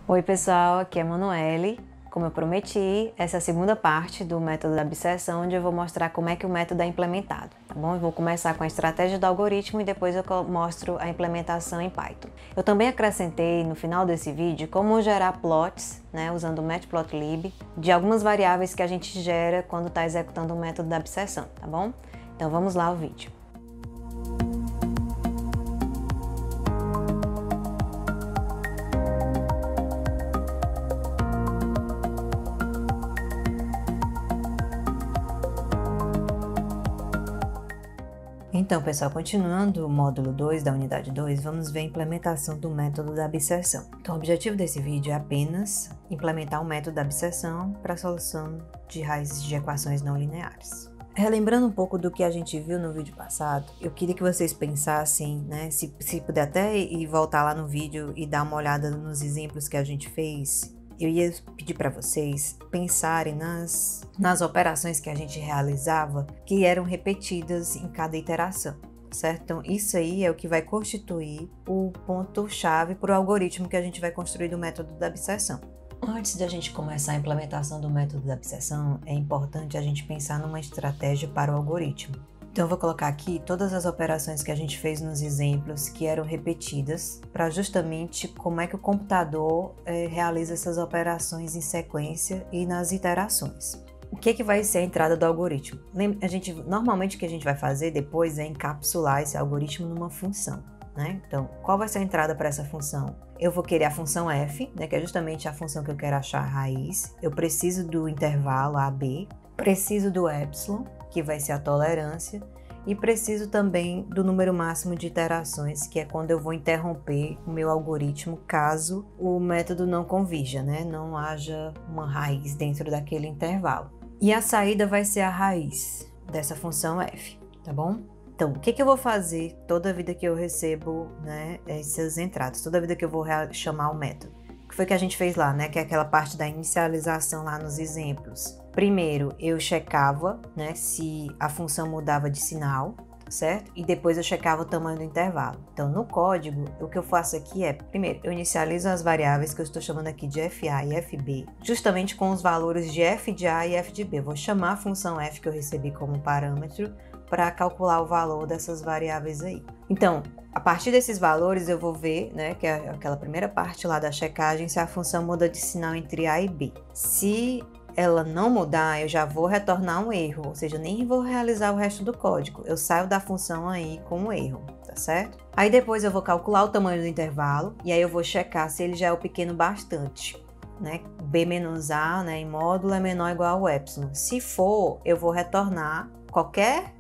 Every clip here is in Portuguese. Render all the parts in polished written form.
Oi pessoal, aqui é a Manoele. Como eu prometi, essa é a segunda parte do método da abscessão, onde eu vou mostrar como é que o método é implementado, tá bom? Eu vou começar com a estratégia do algoritmo e depois eu mostro a implementação em Python. Eu também acrescentei no final desse vídeo como gerar plots, né, usando o Matplotlib, de algumas variáveis que a gente gera quando está executando o método da abscessão, tá bom? Então vamos lá ao vídeo. Então, pessoal, continuando o módulo 2 da unidade 2, vamos ver a implementação do método da abscessão. Então, o objetivo desse vídeo é apenas implementar o método da abscessão para a solução de raízes de equações não lineares. Relembrando um pouco do que a gente viu no vídeo passado, eu queria que vocês pensassem, né, se puder até ir voltar lá no vídeo e dar uma olhada nos exemplos que a gente fez. Eu ia pedir para vocês pensarem nas operações que a gente realizava que eram repetidas em cada iteração, certo? Então, isso aí é o que vai constituir o ponto-chave para o algoritmo que a gente vai construir do método da abscessão. Antes de a gente começar a implementação do método da abscessão, é importante a gente pensar numa estratégia para o algoritmo. Então eu vou colocar aqui todas as operações que a gente fez nos exemplos que eram repetidas, para justamente como é que o computador realiza essas operações em sequência e nas iterações. O que vai ser a entrada do algoritmo? Normalmente o que a gente vai fazer depois é encapsular esse algoritmo numa função, né? Então, qual vai ser a entrada para essa função? Eu vou querer a função f, né, que é justamente a função que eu quero achar a raiz. Eu preciso do intervalo AB, preciso do epsilon, que vai ser a tolerância, e preciso também do número máximo de iterações, que é quando eu vou interromper o meu algoritmo caso o método não convirja, né? Não haja uma raiz dentro daquele intervalo. E a saída vai ser a raiz dessa função f, tá bom? Então, o que eu vou fazer toda vida que eu recebo, né, essas entradas, toda vida que eu vou chamar o método? O que foi que a gente fez lá, né? Que é aquela parte da inicialização lá nos exemplos. Primeiro, eu checava, né, se a função mudava de sinal, certo? E depois eu checava o tamanho do intervalo. Então, no código, o que eu faço aqui é, primeiro, eu inicializo as variáveis que eu estou chamando aqui de FA e FB, justamente com os valores de f de A e f de B. Eu vou chamar a função f que eu recebi como parâmetro para calcular o valor dessas variáveis aí. Então, a partir desses valores eu vou ver, né, que é aquela primeira parte lá da checagem, se a função muda de sinal entre A e B. Se ela não mudar, eu já vou retornar um erro, ou seja, nem vou realizar o resto do código. Eu saio da função aí com um erro, tá certo? Aí depois eu vou calcular o tamanho do intervalo e aí eu vou checar se ele já é o pequeno bastante, né? B menos A, né, em módulo é menor ou igual ao epsilon. Se for, eu vou retornar qualquer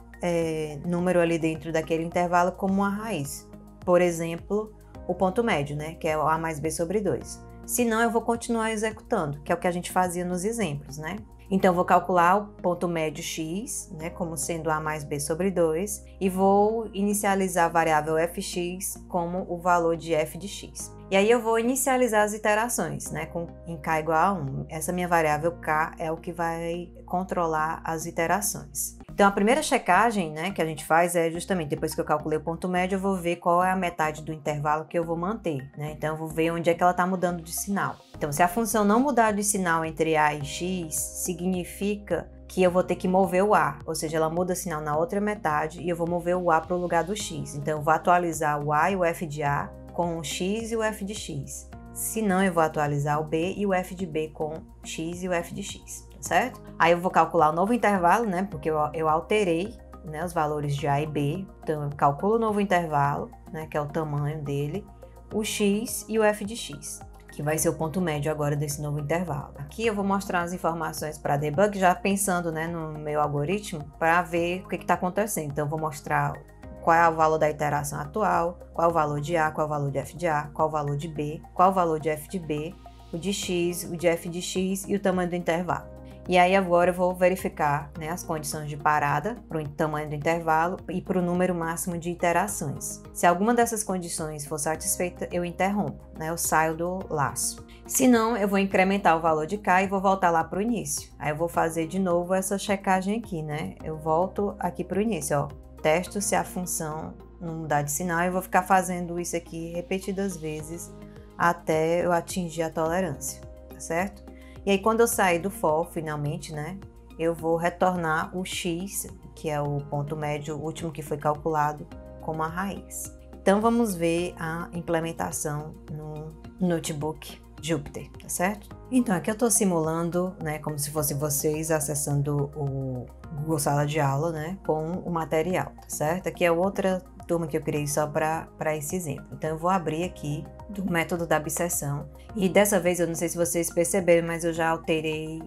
número ali dentro daquele intervalo como uma raiz. Por exemplo, o ponto médio, né, que é o A mais B sobre 2. Se não, eu vou continuar executando, que é o que a gente fazia nos exemplos, né? Então, eu vou calcular o ponto médio x, né, como sendo A mais B sobre 2, e vou inicializar a variável fx como o valor de f de x. E aí eu vou inicializar as iterações, né, em k igual a 1. Essa minha variável k é o que vai controlar as iterações. Então, a primeira checagem, né, que a gente faz é justamente depois que eu calculei o ponto médio, eu vou ver qual é a metade do intervalo que eu vou manter, né? Então, eu vou ver onde é que ela está mudando de sinal. Então, se a função não mudar de sinal entre A e X, significa que eu vou ter que mover o A, ou seja, ela muda sinal na outra metade e eu vou mover o A para o lugar do X. Então, eu vou atualizar o A e o F de A com o X e o F de X. Se não, eu vou atualizar o B e o F de B com X e o F de X. Certo? Aí eu vou calcular o novo intervalo, né? Porque eu alterei, né, os valores de A e B. Então eu calculo o novo intervalo, né, que é o tamanho dele, o X e o F de X, que vai ser o ponto médio agora desse novo intervalo. Aqui eu vou mostrar as informações para debug, já pensando, né, no meu algoritmo, para ver o que está acontecendo. Então eu vou mostrar qual é o valor da iteração atual, qual é o valor de A, qual é o valor de F de A, qual é o valor de B, qual é o valor de F de B, o de X, o de F de X e o tamanho do intervalo. E aí agora eu vou verificar, né, as condições de parada para o tamanho do intervalo e para o número máximo de iterações. Se alguma dessas condições for satisfeita, eu interrompo, né, eu saio do laço. Se não, eu vou incrementar o valor de K e vou voltar lá para o início. Aí eu vou fazer de novo essa checagem aqui, né? Eu volto aqui para o início, ó. Testo se a função não mudar de sinal e vou ficar fazendo isso aqui repetidas vezes até eu atingir a tolerância, tá certo? E aí quando eu sair do for, finalmente, né, eu vou retornar o x, que é o ponto médio último que foi calculado, como a raiz. Então vamos ver a implementação no notebook Jupyter, tá certo? Então aqui eu estou simulando, né, como se fosse vocês acessando o Google Sala de Aula, né, com o material, tá certo? Aqui é outra turma que eu criei só para esse exemplo. Então eu vou abrir aqui do método da abscissão e dessa vez eu não sei se vocês perceberam, mas eu já alterei,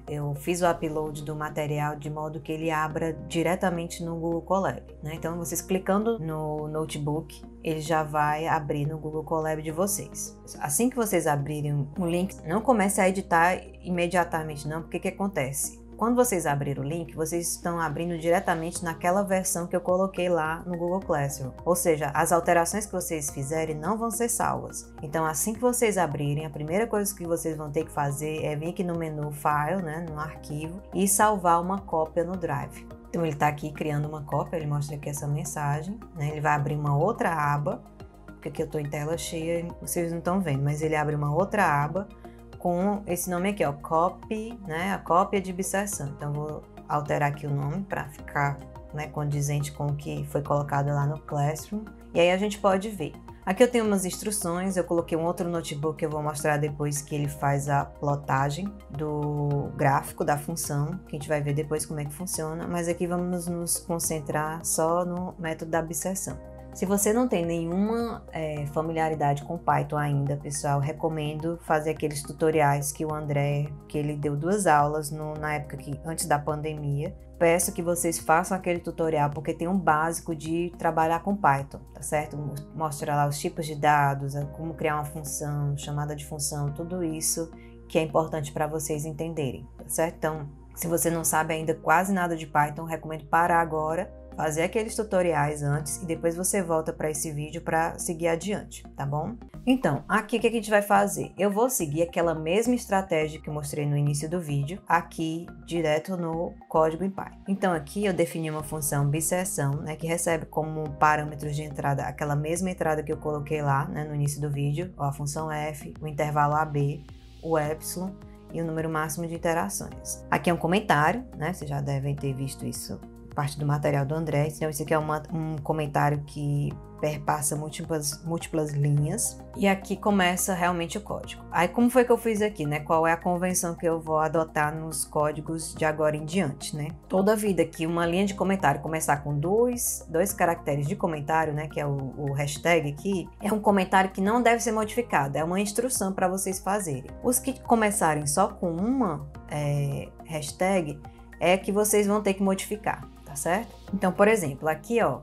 eu fiz o upload do material de modo que ele abra diretamente no Google Colab, né? Então vocês clicando no notebook, ele já vai abrir no Google Colab de vocês. Assim que vocês abrirem o link, não comece a editar imediatamente não, porque o que acontece? Quando vocês abrirem o link, vocês estão abrindo diretamente naquela versão que eu coloquei lá no Google Classroom. Ou seja, as alterações que vocês fizerem não vão ser salvas. Então, assim que vocês abrirem, a primeira coisa que vocês vão ter que fazer é vir aqui no menu File, né, no arquivo, e salvar uma cópia no Drive. Então, ele está aqui criando uma cópia, ele mostra aqui essa mensagem, né, ele vai abrir uma outra aba, porque aqui eu estou em tela cheia, vocês não estão vendo, mas ele abre uma outra aba, com esse nome aqui, ó, copy, né, a cópia de abscissão. Então, vou alterar aqui o nome para ficar, né, condizente com o que foi colocado lá no Classroom. E aí a gente pode ver. Aqui eu tenho umas instruções, eu coloquei um outro notebook que eu vou mostrar depois que ele faz a plotagem do gráfico da função, que a gente vai ver depois como é que funciona, mas aqui vamos nos concentrar só no método da abscissão. Se você não tem nenhuma familiaridade com Python ainda, pessoal, recomendo fazer aqueles tutoriais que o André, que ele deu 2 aulas na época antes da pandemia. Peço que vocês façam aquele tutorial, porque tem um básico de trabalhar com Python, tá certo? Mostra lá os tipos de dados, como criar uma função, chamada de função, tudo isso que é importante para vocês entenderem, tá certo? Então, se você não sabe ainda quase nada de Python, recomendo parar agora, fazer aqueles tutoriais antes e depois você volta para esse vídeo para seguir adiante, tá bom? Então, aqui o que a gente vai fazer? Eu vou seguir aquela mesma estratégia que eu mostrei no início do vídeo, aqui direto no código em Python. Então aqui eu defini uma função bisseção, né, que recebe como parâmetros de entrada aquela mesma entrada que eu coloquei lá, né, no início do vídeo, ó, a função f, o intervalo AB, o epsilon e o número máximo de interações. Aqui é um comentário, né, vocês já devem ter visto isso parte do material do André. Então esse aqui é um comentário que perpassa múltiplas linhas e aqui começa realmente o código. Aí como foi que eu fiz aqui, né? Qual é a convenção que eu vou adotar nos códigos de agora em diante, né? Toda vida que uma linha de comentário começar com dois caracteres de comentário, né? Que é o hashtag aqui, é um comentário que não deve ser modificado, é uma instrução para vocês fazerem. Os que começarem só com uma hashtag é que vocês vão ter que modificar, tá certo? Então, por exemplo, aqui, ó,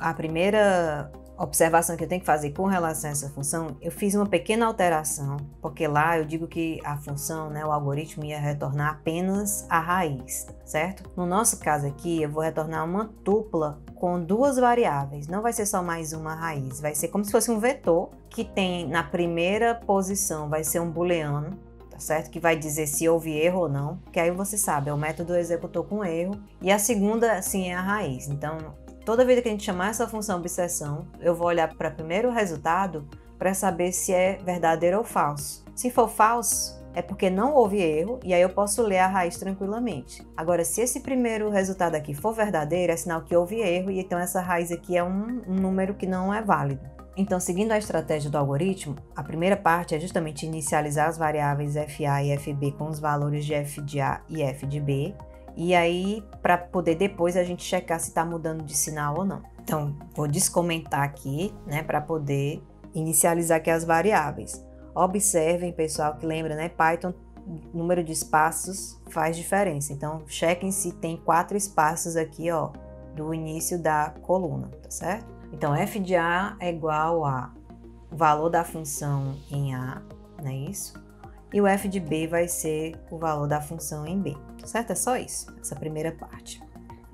a primeira observação que eu tenho que fazer com relação a essa função, eu fiz uma pequena alteração, porque lá eu digo que a função, né, o algoritmo ia retornar apenas a raiz, certo? No nosso caso aqui, eu vou retornar uma tupla com 2 variáveis, não vai ser só mais uma raiz, vai ser como se fosse um vetor que tem na primeira posição, vai ser um booleano, tá certo? Que vai dizer se houve erro ou não, que aí você sabe, o método executou com erro, e a segunda, sim, é a raiz. Então, toda vez que a gente chamar essa função bisseção, eu vou olhar para o primeiro resultado para saber se é verdadeiro ou falso. Se for falso, é porque não houve erro, e aí eu posso ler a raiz tranquilamente. Agora, se esse primeiro resultado aqui for verdadeiro, é sinal que houve erro, e então essa raiz aqui é um número que não é válido. Então, seguindo a estratégia do algoritmo, a primeira parte é justamente inicializar as variáveis FA e FB com os valores de F de A e F de B, e aí para poder depois a gente checar se está mudando de sinal ou não. Então, vou descomentar aqui, né, para poder inicializar aqui as variáveis. Observem, pessoal, que lembra, né, Python, número de espaços faz diferença. Então, chequem se tem 4 espaços aqui, ó, do início da coluna, tá certo? Então, f de A é igual a o valor da função em A, não é isso? E o f de B vai ser o valor da função em B, certo? É só isso, essa primeira parte.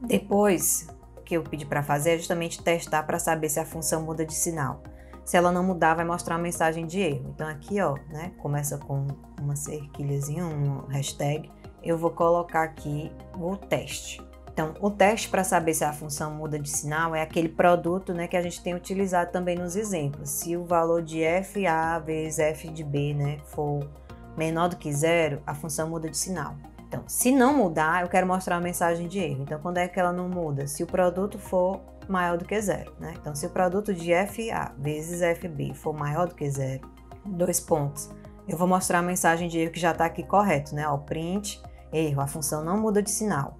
Depois, o que eu pedi para fazer é justamente testar para saber se a função muda de sinal. Se ela não mudar, vai mostrar uma mensagem de erro. Então, aqui, ó, né, começa com uma cerquilhazinha, um hashtag. Eu vou colocar aqui o teste. Então, o teste para saber se a função muda de sinal é aquele produto, né, que a gente tem utilizado também nos exemplos. Se o valor de FA vezes F de B, né, for menor do que zero, a função muda de sinal. Então, se não mudar, eu quero mostrar a mensagem de erro. Então, quando é que ela não muda? Se o produto for maior do que zero, né? Então, se o produto de FA vezes FB for maior do que zero, 2 pontos, eu vou mostrar a mensagem de erro que já está aqui correto, né? Ó, print, erro, a função não muda de sinal.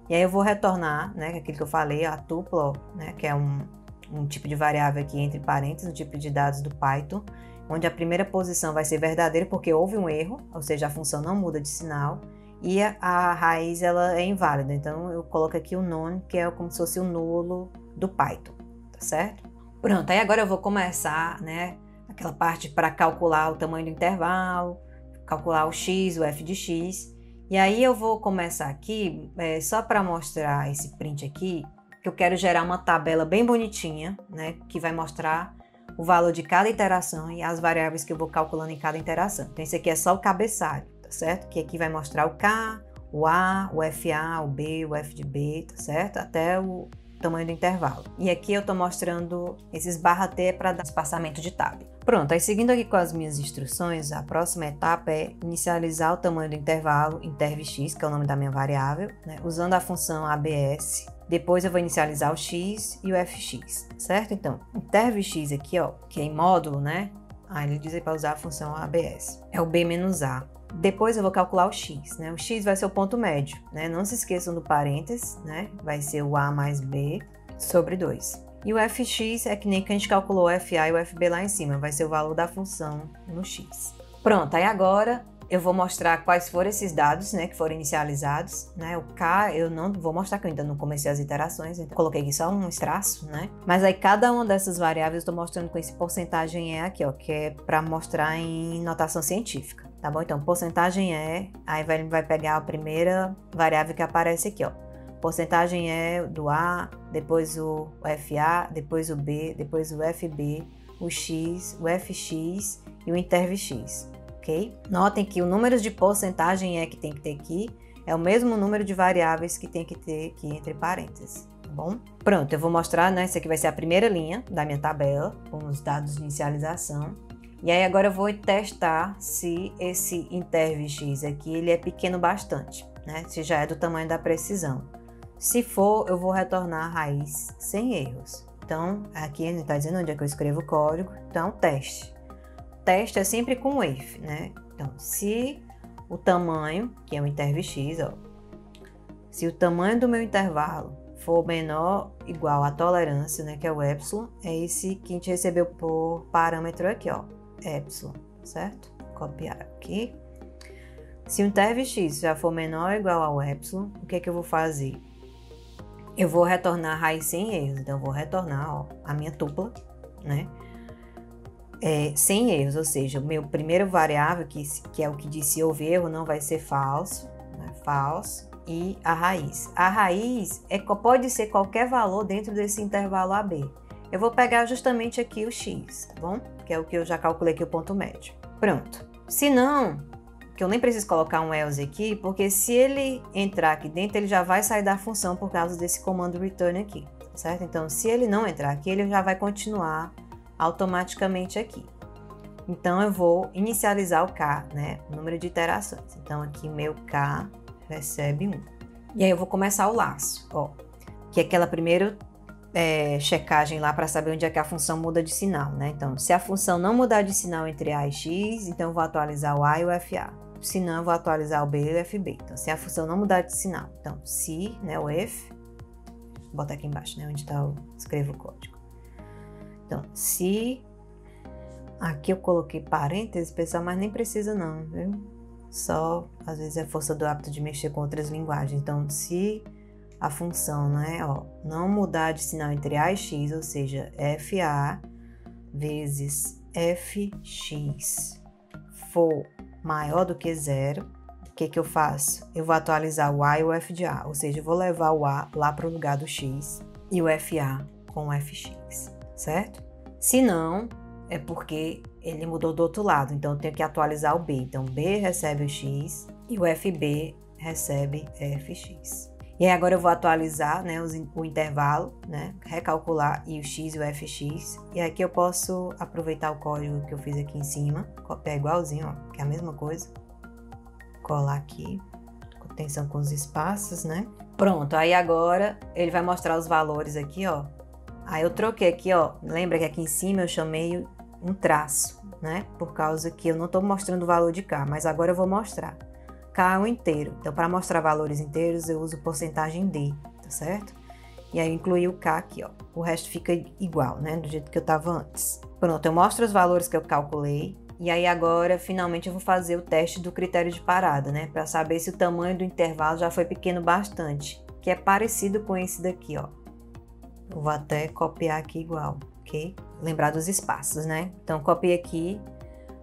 E aí eu vou retornar, né, aquilo que eu falei, a tupla, né, que é um tipo de variável aqui entre parênteses, o tipo de dados do Python, onde a primeira posição vai ser verdadeira porque houve um erro, ou seja, a função não muda de sinal, e a raiz ela é inválida. Então eu coloco aqui o none, que é como se fosse o nulo do Python, tá certo? Pronto, aí agora eu vou começar, né, aquela parte para calcular o tamanho do intervalo, calcular o x, o f de x. E aí eu vou começar aqui, só para mostrar esse print aqui, que eu quero gerar uma tabela bem bonitinha, né, que vai mostrar o valor de cada interação e as variáveis que eu vou calculando em cada interação. Então esse aqui é só o cabeçalho, tá certo? Que aqui vai mostrar o K, o A, o FA, o B, o F de B, tá certo? Até o tamanho do intervalo. E aqui eu tô mostrando esses /T para dar espaçamento de tab. Pronto, aí seguindo aqui com as minhas instruções, a próxima etapa é inicializar o tamanho do intervalo, interv_x, que é o nome da minha variável, né, usando a função abs. Depois eu vou inicializar o x e o fx, certo? Então, interv_x aqui, ó, que é em módulo, né? Ele diz aí para usar a função abs. É o b-a. Depois eu vou calcular o x, né? O x vai ser o ponto médio, né? Não se esqueçam do parênteses, né? Vai ser o a mais b sobre 2. E o fx é que nem que a gente calculou o fa e o fb lá em cima, vai ser o valor da função no x. Pronto, aí agora eu vou mostrar quais foram esses dados, né, que foram inicializados, né? O k eu não vou mostrar que eu ainda não comecei as iterações, então coloquei aqui só um traço, né? Mas aí cada uma dessas variáveis eu estou mostrando com esse porcentagem é aqui, ó, que é para mostrar em notação científica, tá bom? Então porcentagem é, aí vai pegar a primeira variável que aparece aqui, ó. Porcentagem é do A, depois o FA, depois o B, depois o FB, o X, o FX e o interv_x, ok? Notem que o número de porcentagem é que tem que ter aqui é o mesmo número de variáveis que tem que ter aqui entre parênteses, tá bom? Pronto, eu vou mostrar, né? Essa aqui vai ser a primeira linha da minha tabela com os dados de inicialização. E aí agora eu vou testar se esse interv_x aqui ele é pequeno bastante, né? Se já é do tamanho da precisão. Se for, eu vou retornar a raiz sem erros. Então, aqui ele está dizendo onde é que eu escrevo o código. Então, teste. Teste é sempre com if, né? Então, se o tamanho, que é o interv_x, ó, se o tamanho do meu intervalo for menor ou igual à tolerância, né, que é o epsilon, é esse que a gente recebeu por parâmetro aqui, ó, epsilon, certo? Copiar aqui. Se o interv_x já for menor ou igual ao epsilon, o que é que eu vou fazer? Eu vou retornar a raiz sem erros, então eu vou retornar, ó, a minha tupla, né, sem erros, ou seja, o meu primeiro variável, que é o que diz se houve erro, não vai ser falso, né, false, e a raiz. A raiz pode ser qualquer valor dentro desse intervalo AB. Eu vou pegar justamente aqui o x, tá bom? Que é o que eu já calculei aqui, o ponto médio. Pronto. Se não, que eu nem preciso colocar um else aqui, porque se ele entrar aqui dentro, ele já vai sair da função por causa desse comando return aqui, certo? Então, se ele não entrar aqui, ele já vai continuar automaticamente aqui. Então, eu vou inicializar o k, né? O número de iterações. Então, aqui meu k recebe 1. E aí eu vou começar o laço, ó, que é aquela primeira checagem lá para saber onde é que a função muda de sinal, né? Então, se a função não mudar de sinal entre a e x, então eu vou atualizar o a e o fa. Se não, eu vou atualizar o b e o fb. Então, se a função não mudar de sinal, então, se, né, o if, vou botar aqui embaixo, né, onde está escrevo o código. Então, se, aqui eu coloquei parênteses, pessoal, mas nem precisa não, viu? Só, às vezes, é força do hábito de mexer com outras linguagens. Então, se a função, né, ó, não mudar de sinal entre a e x, ou seja, fa vezes fx for maior do que zero, o que eu faço? Eu vou atualizar o a e o f de a, ou seja, eu vou levar o a lá para o lugar do x e o fa com o fx, certo? Se não, é porque ele mudou do outro lado, então eu tenho que atualizar o b. Então, b recebe o x e o fb recebe fx. E aí agora eu vou atualizar, né, o intervalo, né, recalcular e o x e o fx. E aqui eu posso aproveitar o código que eu fiz aqui em cima, copiar igualzinho, ó, que é a mesma coisa. Colar aqui, atenção com os espaços, né? Pronto, aí agora ele vai mostrar os valores aqui, ó. Aí eu troquei aqui, ó, lembra que aqui em cima eu chamei um traço, né? Por causa que eu não tô mostrando o valor de K, mas agora eu vou mostrar. K é um inteiro, então para mostrar valores inteiros eu uso porcentagem D, tá certo? E aí eu incluí o K aqui, ó. O resto fica igual, né? Do jeito que eu tava antes. Pronto, eu mostro os valores que eu calculei. E aí agora, finalmente, eu vou fazer o teste do critério de parada, né? Para saber se o tamanho do intervalo já foi pequeno bastante, que é parecido com esse daqui, ó. Eu vou até copiar aqui igual, ok? Lembrar dos espaços, né? Então, copiei aqui.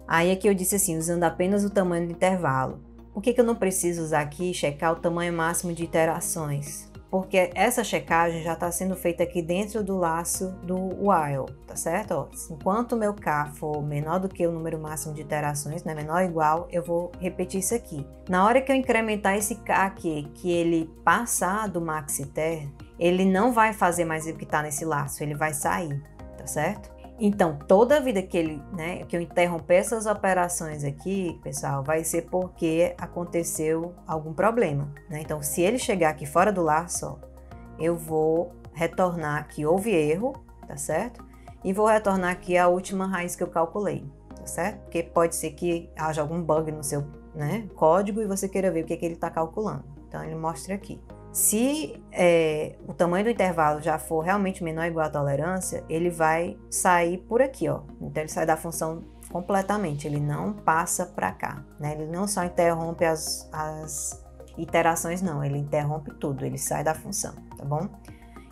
Aí aqui eu disse assim, usando apenas o tamanho do intervalo. Por que eu não preciso usar aqui e checar o tamanho máximo de iterações? Porque essa checagem já está sendo feita aqui dentro do laço do while, tá certo? Ó, enquanto o meu K for menor do que o número máximo de iterações, né, menor ou igual, eu vou repetir isso aqui. Na hora que eu incrementar esse K aqui, que ele passar do maxiter, ele não vai fazer mais o que está nesse laço, ele vai sair, tá certo? Então, toda vida que ele, né, que eu interromper essas operações aqui, pessoal, vai ser porque aconteceu algum problema, né? Então, se ele chegar aqui fora do laço, ó, eu vou retornar que houve erro, tá certo? E vou retornar aqui a última raiz que eu calculei, tá certo? Porque pode ser que haja algum bug no seu, né, código e você queira ver o que ele está calculando. Então, ele mostra aqui. Se o tamanho do intervalo já for realmente menor ou igual à tolerância, ele vai sair por aqui, ó. Então, ele sai da função completamente, ele não passa para cá, né? Ele não só interrompe as iterações, não, ele interrompe tudo, ele sai da função, tá bom?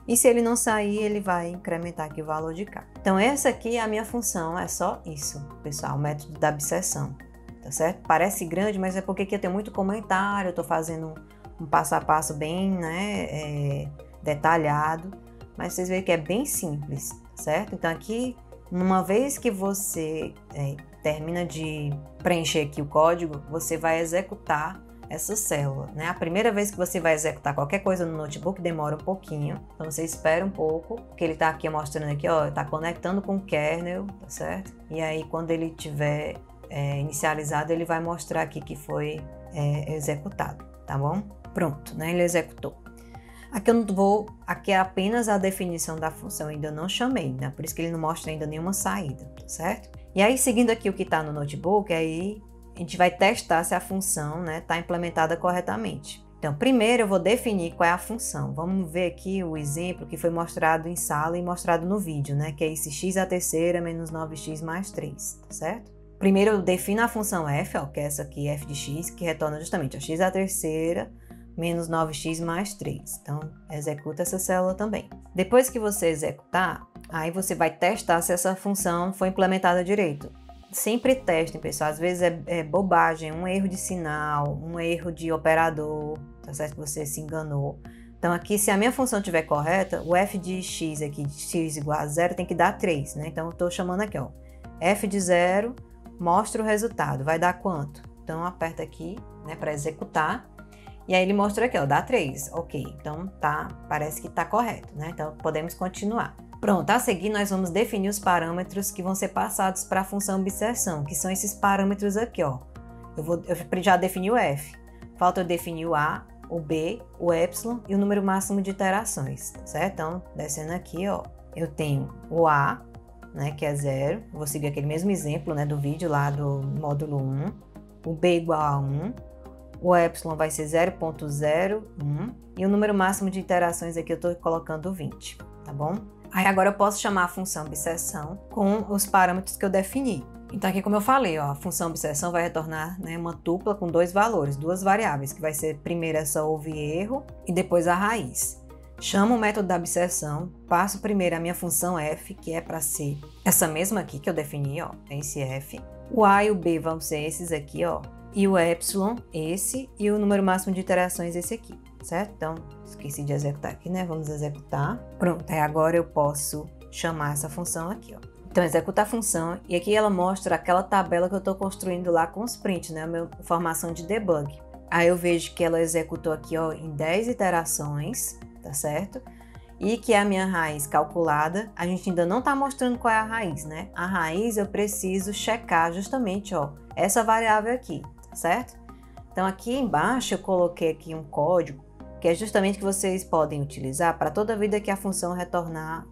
E se ele não sair, ele vai incrementar aqui o valor de K. Então, essa aqui é a minha função, é só isso, pessoal, o método da absessão, tá certo? Parece grande, mas é porque aqui eu tenho muito comentário, eu tô fazendo um passo a passo bem, né, detalhado, mas vocês veem que é bem simples, certo? Então aqui, uma vez que você termina de preencher aqui o código, você vai executar essa célula, né? A primeira vez que você vai executar qualquer coisa no notebook demora um pouquinho, então você espera um pouco, porque ele tá aqui mostrando aqui, ó, tá conectando com o kernel, tá certo? E aí quando ele tiver inicializado, ele vai mostrar aqui que foi executado, tá bom? Pronto, né? Ele executou. Aqui eu não vou, aqui é apenas a definição da função, ainda não chamei, né? Por isso que ele não mostra ainda nenhuma saída, tá certo? E aí, seguindo aqui o que está no notebook, aí a gente vai testar se a função, né, está implementada corretamente. Então, primeiro eu vou definir qual é a função. Vamos ver aqui o exemplo que foi mostrado em sala e mostrado no vídeo, né? Que é esse x à terceira menos 9x mais 3, tá certo? Primeiro eu defino a função f, ó, que é essa aqui, f de x, que retorna justamente a x à terceira menos 9x mais 3. Então, executa essa célula também. Depois que você executar, aí você vai testar se essa função foi implementada direito. Sempre testem, pessoal. Às vezes é bobagem, um erro de sinal, um erro de operador, tá certo que você se enganou. Então, aqui, se a minha função estiver correta, o f de x aqui, de x igual a 0, tem que dar 3, né? Então, eu estou chamando aqui, ó, f de 0, mostra o resultado. Vai dar quanto? Então, aperta aqui, né, para executar. E aí ele mostra aqui, ó, dá 3. Ok, então tá, parece que tá correto, né? Então podemos continuar. Pronto, a seguir nós vamos definir os parâmetros que vão ser passados para a função abstração, que são esses parâmetros aqui, ó. Eu já defini o f. Falta eu definir o a, o b, o epsilon e o número máximo de iterações, certo? Então, descendo aqui, ó, eu tenho o a, né, que é 0. Vou seguir aquele mesmo exemplo, né, do vídeo lá do módulo 1. O b igual a 1. O epsilon vai ser 0.01 e o número máximo de iterações aqui eu estou colocando 20, tá bom? Aí agora eu posso chamar a função abstração com os parâmetros que eu defini. Então aqui, como eu falei, ó, a função abstração vai retornar, né, uma tupla com dois valores, duas variáveis, que vai ser primeiro essa houve erro e depois a raiz. Chamo o método da abstração, passo primeiro a minha função f, que é para ser essa mesma aqui que eu defini, ó, esse f. O a e o b vão ser esses aqui, ó. E o epsilon, esse, e o número máximo de iterações, esse aqui, certo? Então, esqueci de executar aqui, né? Vamos executar. Pronto, aí agora eu posso chamar essa função aqui, ó. Então, executa a função, e aqui ela mostra aquela tabela que eu estou construindo lá com os prints, né? A minha informação de debug. Aí eu vejo que ela executou aqui, ó, em 10 iterações, tá certo? E que é a minha raiz calculada, a gente ainda não tá mostrando qual é a raiz, né? A raiz eu preciso checar justamente, ó, essa variável aqui, tá certo? Então aqui embaixo eu coloquei aqui um código, que é justamente que vocês podem utilizar para toda vida que a função retornar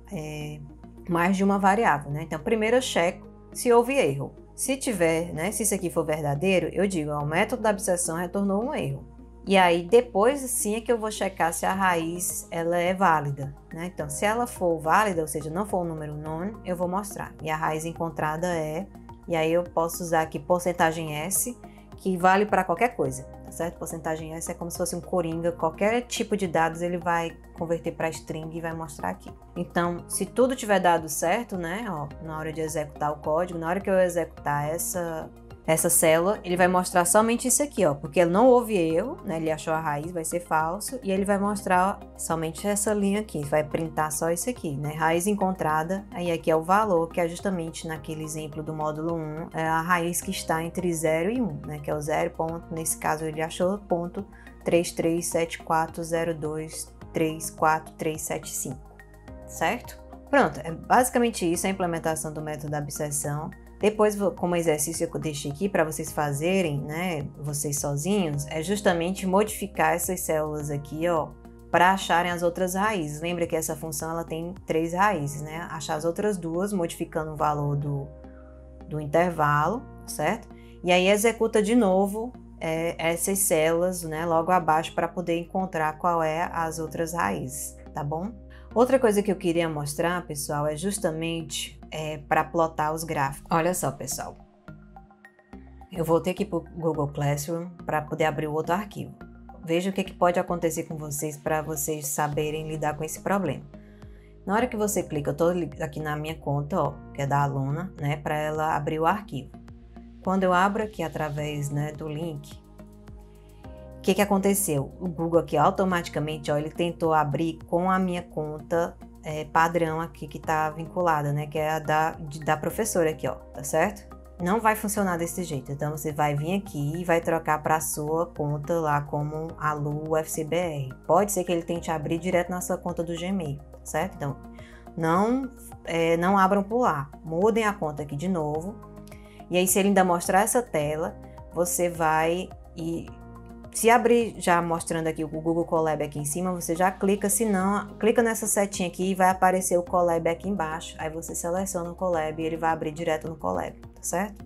mais de uma variável, né? Então primeiro eu checo se houve erro. Se tiver, né, se isso aqui for verdadeiro, eu digo, ó, o método da abstração retornou um erro. E aí depois sim é que eu vou checar se a raiz ela é válida, né? Então se ela for válida, ou seja, não for um número non, eu vou mostrar. E a raiz encontrada é, e aí eu posso usar aqui porcentagem S, que vale para qualquer coisa, tá certo? Porcentagem S é como se fosse um coringa, qualquer tipo de dados ele vai converter para string e vai mostrar aqui. Então, se tudo tiver dado certo, né, ó, na hora de executar o código, na hora que eu executar essa célula, ele vai mostrar somente isso aqui, ó, porque não houve erro, né, ele achou a raiz, vai ser falso, e ele vai mostrar somente essa linha aqui, vai printar só isso aqui, né, raiz encontrada, aí aqui é o valor, que é justamente naquele exemplo do módulo 1, é a raiz que está entre 0 e 1, né, que é o 0 ponto, nesse caso ele achou ponto 337402343375, certo? Pronto, é basicamente isso a implementação do método da abstração. Depois, como exercício que eu deixei aqui para vocês fazerem, né, vocês sozinhos, é justamente modificar essas células aqui, ó, para acharem as outras raízes. Lembra que essa função ela tem 3 raízes, né? Achar as outras duas, modificando o valor do intervalo, certo? E aí executa de novo essas células, né, logo abaixo para poder encontrar qual é as outras raízes, tá bom? Outra coisa que eu queria mostrar, pessoal, é justamente para plotar os gráficos. Olha só, pessoal. Eu voltei aqui para o Google Classroom para poder abrir o outro arquivo. Veja o que pode acontecer com vocês para vocês saberem lidar com esse problema. Na hora que você clica, eu estou aqui na minha conta, ó, que é da aluna, né, para ela abrir o arquivo. Quando eu abro aqui através, né, do link, o que aconteceu? O Google aqui automaticamente, ó, ele tentou abrir com a minha conta padrão aqui que está vinculada, né, que é a da professora aqui, ó, tá certo? Não vai funcionar desse jeito, então você vai vir aqui e vai trocar para a sua conta lá como Alu UFCBR. Pode ser que ele tente abrir direto na sua conta do Gmail, certo? Então, não abram por lá, mudem a conta aqui de novo, e aí se ele ainda mostrar essa tela, você vai e se abrir já mostrando aqui o Google Colab aqui em cima, você já clica, se não, clica nessa setinha aqui e vai aparecer o Colab aqui embaixo. Aí você seleciona o Colab e ele vai abrir direto no Colab, tá certo?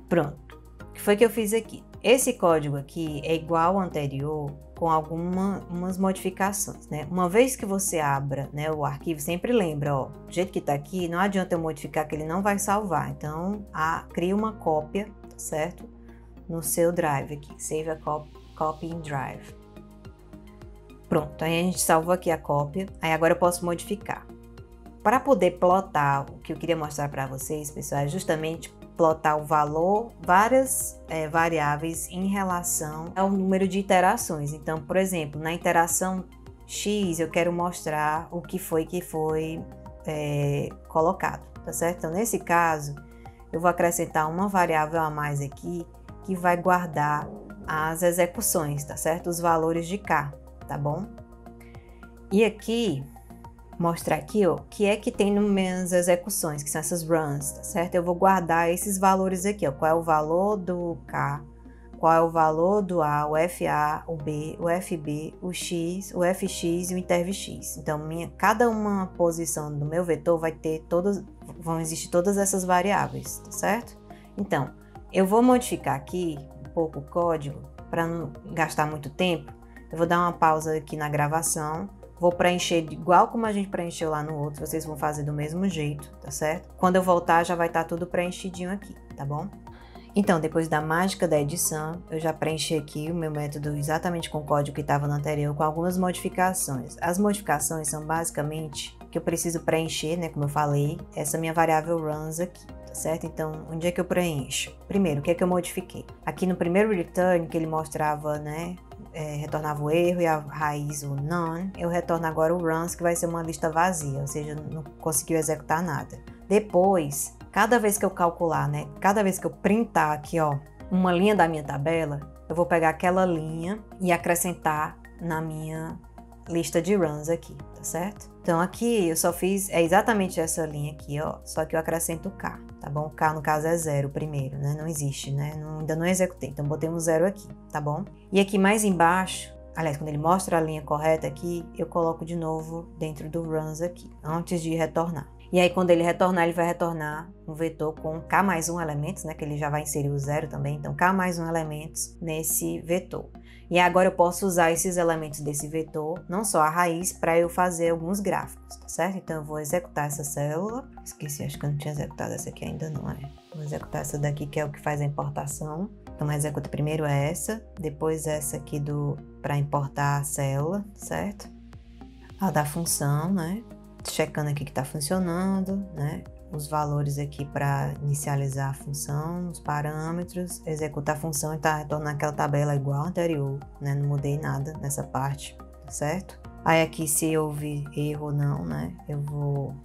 Pronto. O que foi que eu fiz aqui? Esse código aqui é igual ao anterior com algumas modificações, né? Uma vez que você abra, né, o arquivo, sempre lembra, ó, do jeito que tá aqui, não adianta eu modificar que ele não vai salvar. Então, cria uma cópia, tá certo? No seu drive aqui, save a copy in drive. Pronto, aí a gente salvou aqui a cópia, aí agora eu posso modificar. Para poder plotar, o que eu queria mostrar para vocês, pessoal, é justamente plotar o valor, várias variáveis em relação ao número de iterações. Então, por exemplo, na interação X, eu quero mostrar o que foi colocado, tá certo? Então, nesse caso, eu vou acrescentar uma variável a mais aqui, que vai guardar as execuções, tá certo? Os valores de K, tá bom? E aqui, mostrar aqui, ó, o que é que tem nas minhas execuções, que são essas runs, tá certo? Eu vou guardar esses valores aqui, ó, qual é o valor do K, qual é o valor do A, o FA, o B, o FB, o X, o FX e o interv_x. Então, cada uma posição do meu vetor vão existir todas essas variáveis, tá certo? Então, eu vou modificar aqui um pouco o código para não gastar muito tempo. Eu vou dar uma pausa aqui na gravação, vou preencher igual como a gente preencheu lá no outro, vocês vão fazer do mesmo jeito, tá certo? Quando eu voltar já vai estar tudo preenchidinho aqui, tá bom? Então, depois da mágica da edição, eu já preenchi aqui o meu método exatamente com o código que estava no anterior, com algumas modificações. As modificações são basicamente que eu preciso preencher, né, como eu falei, essa minha variável runs aqui. Certo? Então, onde é que eu preencho? Primeiro, o que é que eu modifiquei? Aqui no primeiro return, que ele mostrava, né, retornava o erro e a raiz o none, eu retorno agora o runs, que vai ser uma lista vazia, ou seja, não conseguiu executar nada. Depois, cada vez que eu calcular, né, cada vez que eu printar aqui, ó, uma linha da minha tabela, eu vou pegar aquela linha e acrescentar na minha lista de runs aqui, tá certo? Então aqui eu só fiz, é exatamente essa linha aqui, ó, só que eu acrescento o K, tá bom? O K no caso é 0 primeiro, né? Não existe, né? Ainda não executei, então botei um 0 aqui, tá bom? E aqui mais embaixo, aliás, quando ele mostra a linha correta aqui, eu coloco de novo dentro do runs aqui, antes de retornar. E aí quando ele retornar, ele vai retornar um vetor com K mais 1 elementos, né? Que ele já vai inserir o 0 também, então K mais 1 elementos nesse vetor. E agora eu posso usar esses elementos desse vetor, não só a raiz, para eu fazer alguns gráficos, tá certo? Então eu vou executar essa célula. Esqueci, acho que eu não tinha executado essa aqui ainda não, Vou executar essa daqui, que é o que faz a importação. Então executa primeiro essa, depois essa aqui para importar a célula, certo? A da função, né? Checando aqui que tá funcionando, né? Os valores aqui para inicializar a função, os parâmetros, executar a função e tá retornando aquela tabela igual a anterior, né? Não mudei nada nessa parte, tá certo? Aí aqui se houve erro ou não, né? Eu vou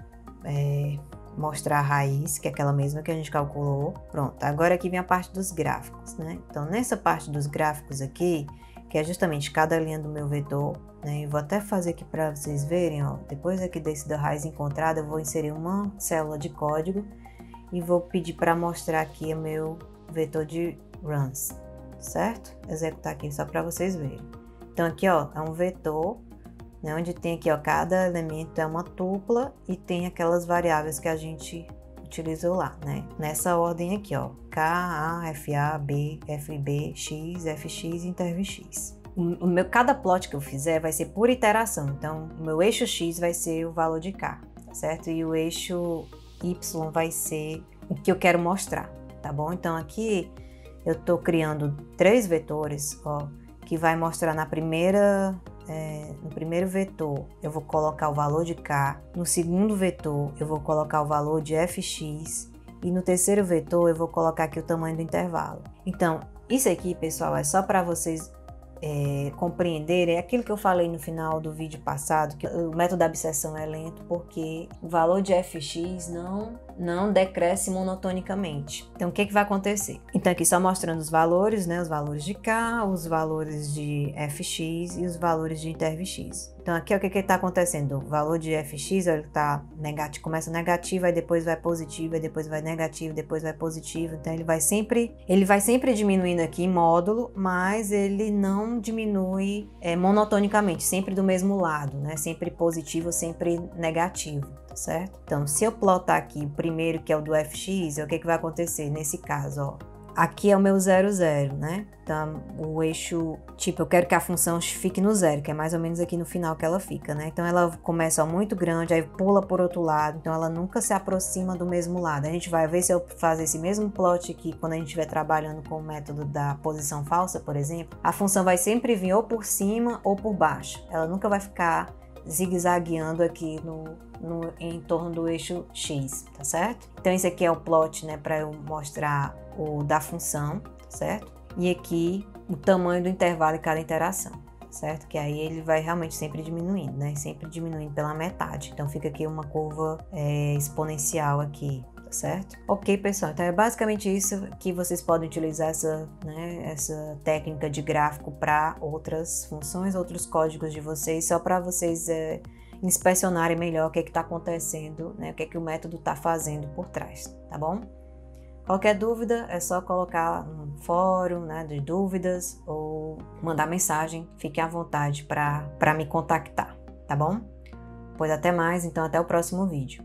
mostrar a raiz, que é aquela mesma que a gente calculou. Pronto, agora aqui vem a parte dos gráficos, né? Então nessa parte dos gráficos aqui, que é justamente cada linha do meu vetor, né? Eu vou até fazer aqui para vocês verem, ó. Depois aqui desse da raiz encontrada, eu vou inserir uma célula de código e vou pedir para mostrar aqui o meu vetor de runs, certo? Executar aqui só para vocês verem. Então aqui, ó, é um vetor, né? Onde tem aqui, ó, cada elemento é uma tupla e tem aquelas variáveis que a gente utilizou lá, né? Nessa ordem aqui, ó, K, A, F, A, B, F, B, X, F, X e interv X. Cada plot que eu fizer vai ser por iteração, então o meu eixo X vai ser o valor de K, tá certo? E o eixo Y vai ser o que eu quero mostrar, tá bom? Então aqui eu tô criando 3 vetores, ó, que vai mostrar no primeiro vetor eu vou colocar o valor de K, no segundo vetor eu vou colocar o valor de Fx e no terceiro vetor eu vou colocar aqui o tamanho do intervalo. Então isso aqui, pessoal, é só para vocês compreenderem aquilo que eu falei no final do vídeo passado, que o método da abscissão é lento porque o valor de Fx não decresce monotonicamente. Então o que vai acontecer? Então aqui só mostrando os valores, né? Os valores de K, os valores de Fx e os valores de interv X. Então aqui o que está acontecendo? O valor de Fx ele tá negativo, começa negativo, aí depois vai positivo, aí depois vai negativo, depois vai positivo. Então ele vai sempre diminuindo aqui em módulo, mas ele não diminui monotonicamente, sempre do mesmo lado, né? Sempre positivo, sempre negativo, tá certo? Então se eu plotar aqui o primeiro, que é o do Fx, o que vai acontecer nesse caso, ó? Aqui é o meu 0, 0, né? Então, o eixo, tipo, eu quero que a função fique no 0, que é mais ou menos aqui no final que ela fica, né? Então, ela começa ó, muito grande, aí pula por outro lado, então ela nunca se aproxima do mesmo lado. A gente vai ver se eu fazer esse mesmo plot aqui, quando a gente estiver trabalhando com o método da posição falsa, por exemplo, a função vai sempre vir ou por cima ou por baixo. Ela nunca vai ficar zigue-zagueando aqui em torno do eixo X, tá certo? Então esse aqui é o plot, né, para eu mostrar o da função, certo? E aqui o tamanho do intervalo em cada interação, certo? Que aí ele vai realmente sempre diminuindo, né? Sempre diminuindo pela metade. Então fica aqui uma curva exponencial aqui, tá certo? Ok, pessoal, então é basicamente isso que vocês podem utilizar essa técnica de gráfico para outras funções, outros códigos de vocês, só para vocês inspecionarem melhor o que está acontecendo, né? O que o método está fazendo por trás, tá bom? Qualquer dúvida é só colocar no fórum, né, de dúvidas ou mandar mensagem, fique à vontade para me contactar, tá bom? Pois até mais, então até o próximo vídeo.